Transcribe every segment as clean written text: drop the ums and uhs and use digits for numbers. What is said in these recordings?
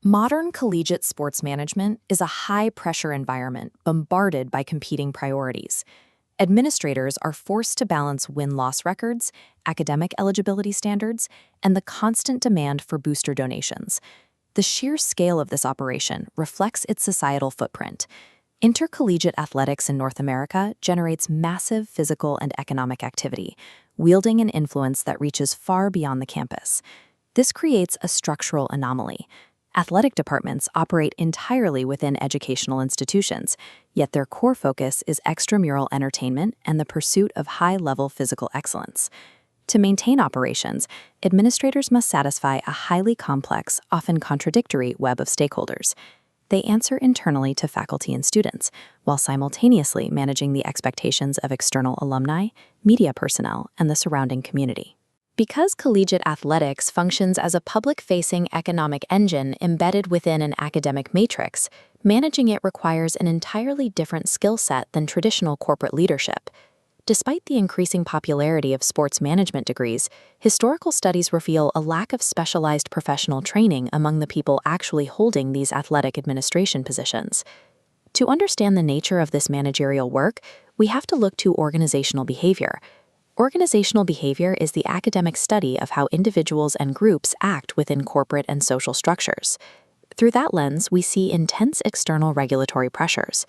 Modern collegiate sports management is a high-pressure environment bombarded by competing priorities. Administrators are forced to balance win-loss records, academic eligibility standards, and the constant demand for booster donations. The sheer scale of this operation reflects its societal footprint. Intercollegiate athletics in North America generates massive physical and economic activity, wielding an influence that reaches far beyond the campus. This creates a structural anomaly. Athletic departments operate entirely within educational institutions, yet their core focus is extramural entertainment and the pursuit of high-level physical excellence. To maintain operations, administrators must satisfy a highly complex, often contradictory web of stakeholders. They answer internally to faculty and students, while simultaneously managing the expectations of external alumni, media personnel, and the surrounding community. Because collegiate athletics functions as a public-facing economic engine embedded within an academic matrix, managing it requires an entirely different skill set than traditional corporate leadership. Despite the increasing popularity of sports management degrees, historical studies reveal a lack of specialized professional training among the people actually holding these athletic administration positions. To understand the nature of this managerial work, we have to look to organizational behavior. Organizational behavior is the academic study of how individuals and groups act within corporate and social structures. Through that lens, we see intense external regulatory pressures.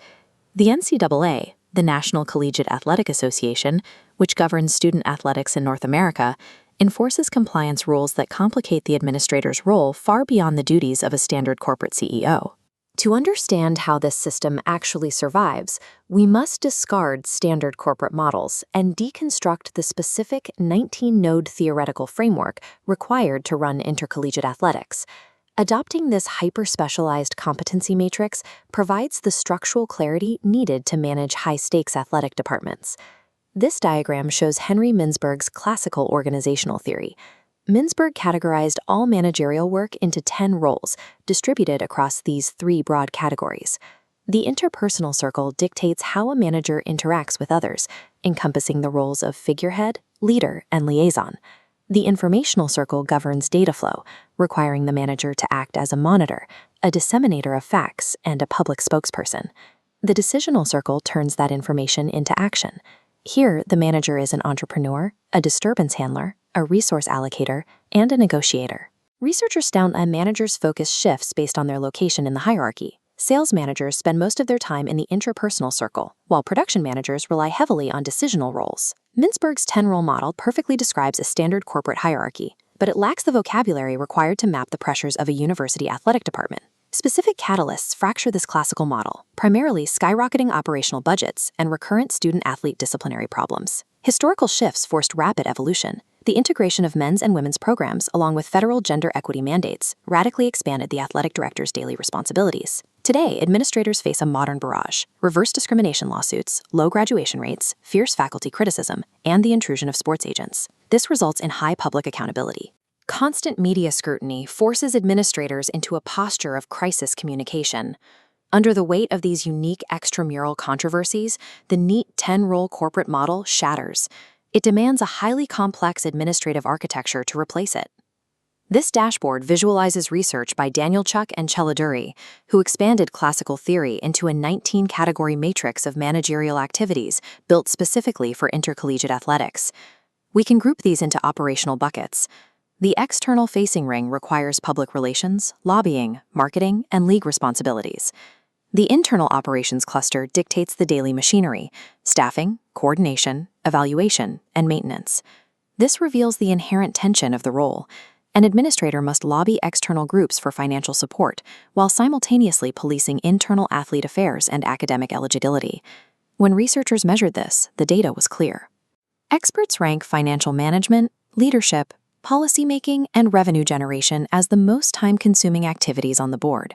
The NCAA, the National Collegiate Athletic Association, which governs student athletics in North America, enforces compliance rules that complicate the administrator's role far beyond the duties of a standard corporate CEO. To understand how this system actually survives, we must discard standard corporate models and deconstruct the specific 19-node theoretical framework required to run intercollegiate athletics. Adopting this hyper-specialized competency matrix provides the structural clarity needed to manage high-stakes athletic departments. This diagram shows Henry Mintzberg's classical organizational theory. Mintzberg categorized all managerial work into 10 roles, distributed across these 3 broad categories. The interpersonal circle dictates how a manager interacts with others, encompassing the roles of figurehead, leader, and liaison. The informational circle governs data flow, requiring the manager to act as a monitor, a disseminator of facts, and a public spokesperson. The decisional circle turns that information into action. Here, the manager is an entrepreneur, a disturbance handler, a resource allocator, and a negotiator. Researchers found that managers' focus shifts based on their location in the hierarchy. Sales managers spend most of their time in the intrapersonal circle, while production managers rely heavily on decisional roles. Mintzberg's 10-role model perfectly describes a standard corporate hierarchy, but it lacks the vocabulary required to map the pressures of a university athletic department. Specific catalysts fracture this classical model, primarily skyrocketing operational budgets and recurrent student-athlete disciplinary problems. Historical shifts forced rapid evolution. The integration of men's and women's programs, along with federal gender equity mandates, radically expanded the athletic director's daily responsibilities. Today, administrators face a modern barrage: reverse discrimination lawsuits, low graduation rates, fierce faculty criticism, and the intrusion of sports agents. This results in high public accountability. Constant media scrutiny forces administrators into a posture of crisis communication. Under the weight of these unique extramural controversies, the neat 10-role corporate model shatters. It demands a highly complex administrative architecture to replace it. This dashboard visualizes research by Daniel Chuck and Cheladuri, who expanded classical theory into a 19-category matrix of managerial activities built specifically for intercollegiate athletics. We can group these into operational buckets. The external facing ring requires public relations, lobbying, marketing, and league responsibilities. The internal operations cluster dictates the daily machinery: staffing, coordination, evaluation, and maintenance. This reveals the inherent tension of the role. An administrator must lobby external groups for financial support, while simultaneously policing internal athlete affairs and academic eligibility. When researchers measured this, the data was clear. Experts rank financial management, leadership, policymaking, and revenue generation as the most time-consuming activities on the board.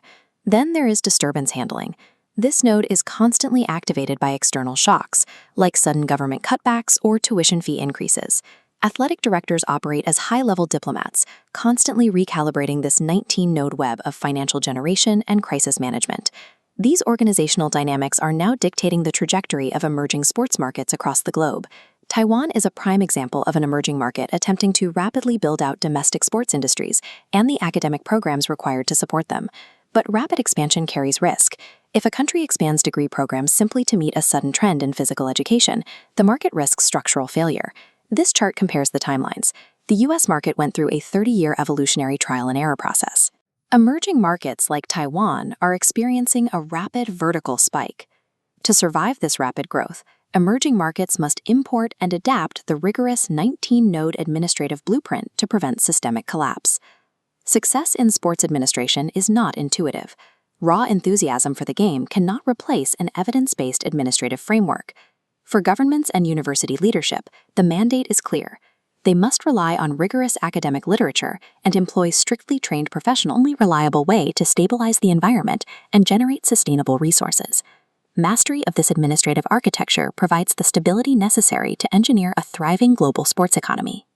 Then there is disturbance handling. This node is constantly activated by external shocks, like sudden government cutbacks or tuition fee increases. Athletic directors operate as high-level diplomats, constantly recalibrating this 19-node web of financial generation and crisis management. These organizational dynamics are now dictating the trajectory of emerging sports markets across the globe. Taiwan is a prime example of an emerging market attempting to rapidly build out domestic sports industries and the academic programs required to support them. But rapid expansion carries risk. If a country expands degree programs simply to meet a sudden trend in physical education, the market risks structural failure. This chart compares the timelines. The US market went through a 30-year evolutionary trial and error process. Emerging markets like Taiwan are experiencing a rapid vertical spike. To survive this rapid growth, emerging markets must import and adapt the rigorous 19-node administrative blueprint to prevent systemic collapse. Success in sports administration is not intuitive. Raw enthusiasm for the game cannot replace an evidence-based administrative framework. For governments and university leadership, the mandate is clear. They must rely on rigorous academic literature and employ strictly trained professionals, the only reliable way to stabilize the environment and generate sustainable resources. Mastery of this administrative architecture provides the stability necessary to engineer a thriving global sports economy.